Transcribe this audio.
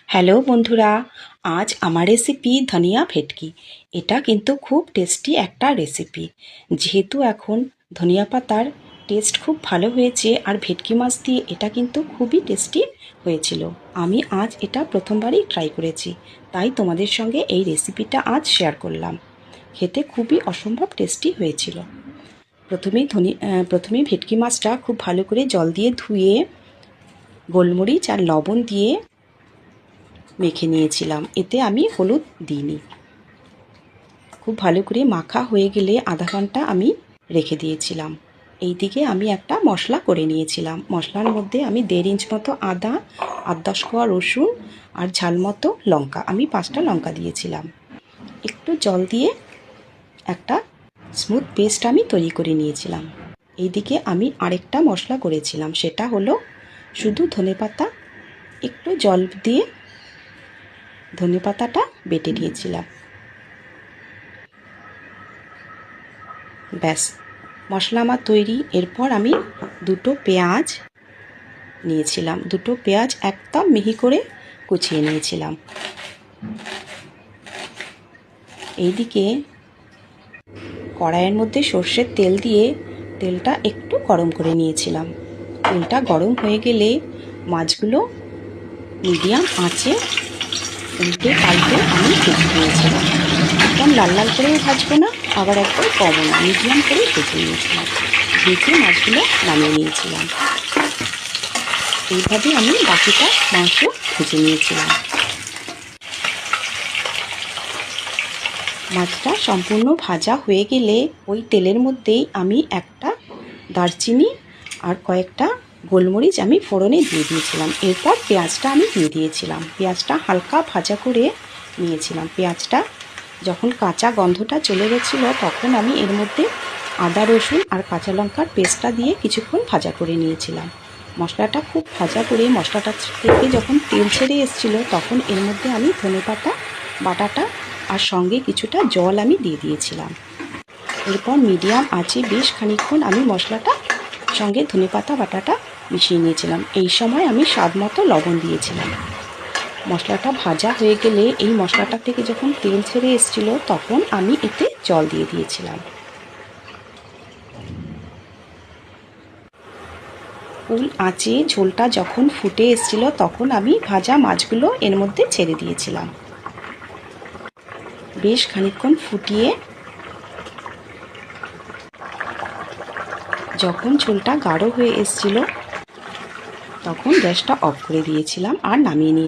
Hello বন্ধুরা, আজ আমার রেসিপি ধনিয়া ভেটকি। এটা কিন্তু খুব টেস্টি একটা রেসিপি। যেহেতু এখন ধনিয়া পাতার টেস্ট খুব ভালো হয়েছে আর ভেটকি মাছ দিয়ে এটা কিন্তু খুবই টেস্টি হয়েছিল। আমি আজ এটা প্রথমবারই ট্রাই করেছি, তাই তোমাদের সঙ্গে এই রেসিপিটা আজ শেয়ার করলাম। খেতে খুবই অসম্ভব টেস্টি হয়েছিল। প্রথমেই ভেটকি মাছটা খুব ভালো করে জল দিয়ে ধুয়ে গোলমরিচ আর লবণ দিয়ে মেখে নিয়েছিলাম। এতে আমি হলুদ দিইনি। খুব ভালো করে মাখা হয়ে গেলে আধা ঘন্টা আমি রেখে দিয়েছিলাম। এইদিকে আমি একটা মশলা করে নিয়েছিলাম। মশলার মধ্যে আমি 1.5 ইঞ্চ মতো আদা, 8-10 কোয়া রসুন আর ঝাল মতো লঙ্কা, আমি 5টা লঙ্কা দিয়েছিলাম। একটু জল দিয়ে একটা স্মুথ পেস্ট আমি তৈরি করে নিয়েছিলাম। এইদিকে আমি আরেকটা মশলা করেছিলাম, সেটা হলো শুধু ধনেপাতা একটু জল দিয়ে ধনেপাতাটা বেটে নিয়েছিলাম। ব্যাস, মশলা আমার তৈরি। এরপর আমি দুটো পেঁয়াজ নিয়েছিলাম। দুটো পেঁয়াজ একদম মিহি করে কুচিয়ে নিয়েছিলাম। এইদিকে কড়াইয়ের মধ্যে সর্ষের তেল দিয়ে তেলটা একটু গরম করে নিয়েছিলাম। তেলটা গরম হয়ে গেলে মাছগুলো মিডিয়াম আঁচে উল্টে পাল্টে আমি ভেজে নিয়েছিলাম। একদম লাল লাল করেও ভাজবো না, আবার একদম কমও না, মিডিয়াম করে ভেজে নিয়েছিলাম। ভেজে মাছগুলো নামিয়ে নিয়েছিলাম। এইভাবে আমি বাকিটা মাংস ভেজে নিয়েছিলাম। মাছটা সম্পূর্ণ ভাজা হয়ে গেলে ওই তেলের মধ্যেই আমি একটা দারচিনি আর কয়েকটা গোলমরিচ আমি ফোড়নে দিয়ে দিয়েছিলাম। এরপর পেঁয়াজটা আমি দিয়ে দিয়েছিলাম। পেঁয়াজটা হালকা ভাজা করে নিয়েছিলাম। পেঁয়াজটা যখন কাঁচা গন্ধটা চলে গেছিলো তখন আমি এর মধ্যে আদা রসুন আর কাঁচা লঙ্কার পেস্টটা দিয়ে কিছুক্ষণ ভাজা করে নিয়েছিলাম। মশলাটা খুব ভাজা করে মশলাটা থেকে যখন তেল ছেড়ে এসেছিলো তখন এর মধ্যে আমি ধনেপাতা বাটাটা আর সঙ্গে কিছুটা জল আমি দিয়ে দিয়েছিলাম। এরপর মিডিয়াম আঁচে বেশ খানিকক্ষণ আমি মশলাটা সঙ্গে ধনেপাতা বাটাটা মিশিয়ে নিয়েছিলাম। এই সময় আমি স্বাদ মতো লবণ দিয়েছিলাম। মশলাটা ভাজা হয়ে গেলে এই মশলাটা থেকে যখন তেল ছেড়ে এসেছিলো তখন আমি এতে জল দিয়ে দিয়েছিলাম। ফুল আঁচে ঝোলটা যখন ফুটে এসেছিলো তখন আমি ভাজা মাছগুলো এর মধ্যে ছেড়ে দিয়েছিলাম। বেশ খানিকক্ষণ ফুটিয়ে যখন ঝোলটা গাঢ় হয়ে এসেছিলো তখন গ্যাসটা অফ করে দিয়েছিলাম আর নামিয়ে নিয়ে